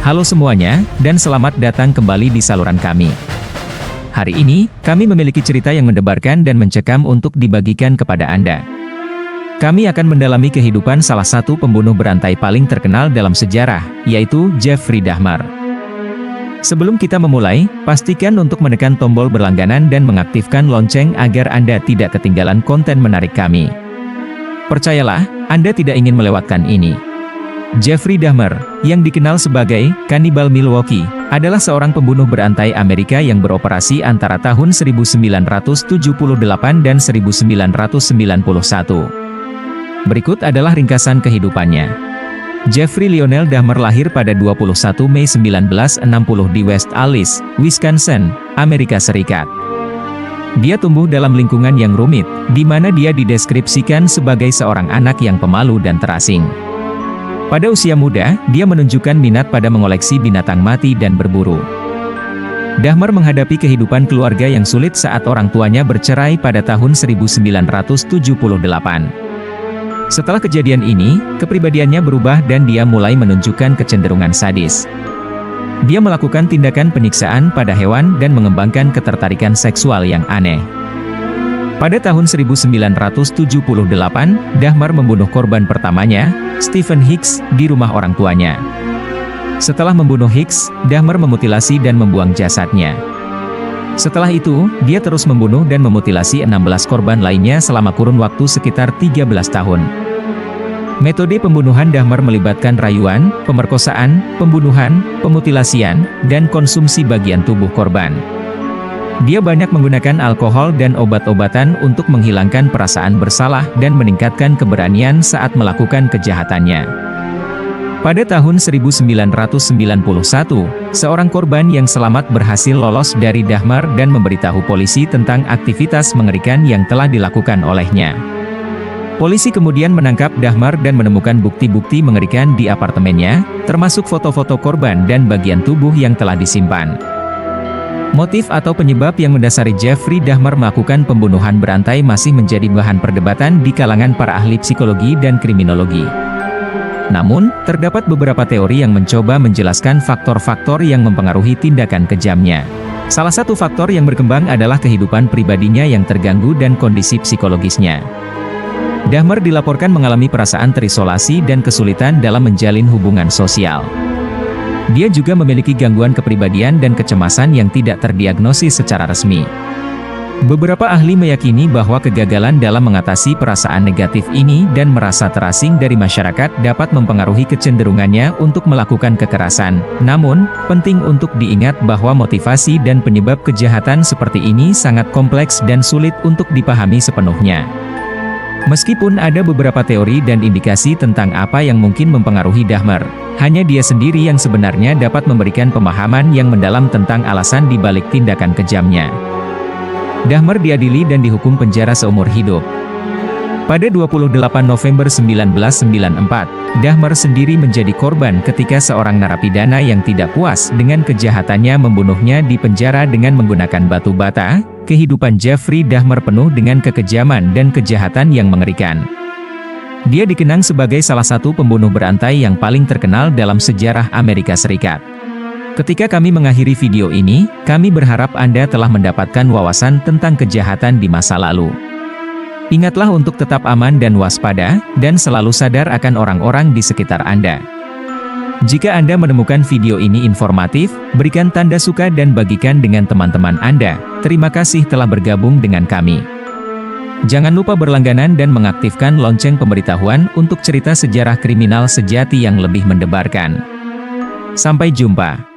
Halo semuanya, dan selamat datang kembali di saluran kami. Hari ini, kami memiliki cerita yang mendebarkan dan mencekam untuk dibagikan kepada Anda. Kami akan mendalami kehidupan salah satu pembunuh berantai paling terkenal dalam sejarah, yaitu Jeffrey Dahmer. Sebelum kita memulai, pastikan untuk menekan tombol berlangganan dan mengaktifkan lonceng agar Anda tidak ketinggalan konten menarik kami. Percayalah, Anda tidak ingin melewatkan ini. Jeffrey Dahmer, yang dikenal sebagai Kanibal Milwaukee, adalah seorang pembunuh berantai Amerika yang beroperasi antara tahun 1978 dan 1991. Berikut adalah ringkasan kehidupannya. Jeffrey Lionel Dahmer lahir pada 21 Mei 1960 di West Allis, Wisconsin, Amerika Serikat. Dia tumbuh dalam lingkungan yang rumit, di mana dia dideskripsikan sebagai seorang anak yang pemalu dan terasing. Pada usia muda, dia menunjukkan minat pada mengoleksi binatang mati dan berburu. Dahmer menghadapi kehidupan keluarga yang sulit saat orang tuanya bercerai pada tahun 1978. Setelah kejadian ini, kepribadiannya berubah dan dia mulai menunjukkan kecenderungan sadis. Dia melakukan tindakan penyiksaan pada hewan dan mengembangkan ketertarikan seksual yang aneh. Pada tahun 1978, Dahmer membunuh korban pertamanya, Stephen Hicks, di rumah orang tuanya. Setelah membunuh Hicks, Dahmer memutilasi dan membuang jasadnya. Setelah itu, dia terus membunuh dan memutilasi 16 korban lainnya selama kurun waktu sekitar 13 tahun. Metode pembunuhan Dahmer melibatkan rayuan, pemerkosaan, pembunuhan, pemutilasian, dan konsumsi bagian tubuh korban. Dia banyak menggunakan alkohol dan obat-obatan untuk menghilangkan perasaan bersalah dan meningkatkan keberanian saat melakukan kejahatannya. Pada tahun 1991, seorang korban yang selamat berhasil lolos dari Dahmer dan memberitahu polisi tentang aktivitas mengerikan yang telah dilakukan olehnya. Polisi kemudian menangkap Dahmer dan menemukan bukti-bukti mengerikan di apartemennya, termasuk foto-foto korban dan bagian tubuh yang telah disimpan. Motif atau penyebab yang mendasari Jeffrey Dahmer melakukan pembunuhan berantai masih menjadi bahan perdebatan di kalangan para ahli psikologi dan kriminologi. Namun, terdapat beberapa teori yang mencoba menjelaskan faktor-faktor yang mempengaruhi tindakan kejamnya. Salah satu faktor yang berkembang adalah kehidupan pribadinya yang terganggu dan kondisi psikologisnya. Dahmer dilaporkan mengalami perasaan terisolasi dan kesulitan dalam menjalin hubungan sosial. Dia juga memiliki gangguan kepribadian dan kecemasan yang tidak terdiagnosis secara resmi. Beberapa ahli meyakini bahwa kegagalan dalam mengatasi perasaan negatif ini dan merasa terasing dari masyarakat dapat mempengaruhi kecenderungannya untuk melakukan kekerasan. Namun, penting untuk diingat bahwa motivasi dan penyebab kejahatan seperti ini sangat kompleks dan sulit untuk dipahami sepenuhnya. Meskipun ada beberapa teori dan indikasi tentang apa yang mungkin mempengaruhi Dahmer, hanya dia sendiri yang sebenarnya dapat memberikan pemahaman yang mendalam tentang alasan di balik tindakan kejamnya. Dahmer diadili dan dihukum penjara seumur hidup. Pada 28 November 1994, Dahmer sendiri menjadi korban ketika seorang narapidana yang tidak puas dengan kejahatannya membunuhnya di penjara dengan menggunakan batu bata. Kehidupan Jeffrey Dahmer penuh dengan kekejaman dan kejahatan yang mengerikan. Dia dikenang sebagai salah satu pembunuh berantai yang paling terkenal dalam sejarah Amerika Serikat. Ketika kami mengakhiri video ini, kami berharap Anda telah mendapatkan wawasan tentang kejahatan di masa lalu. Ingatlah untuk tetap aman dan waspada, dan selalu sadar akan orang-orang di sekitar Anda. Jika Anda menemukan video ini informatif, berikan tanda suka dan bagikan dengan teman-teman Anda. Terima kasih telah bergabung dengan kami. Jangan lupa berlangganan dan mengaktifkan lonceng pemberitahuan untuk cerita sejarah kriminal sejati yang lebih mendebarkan. Sampai jumpa.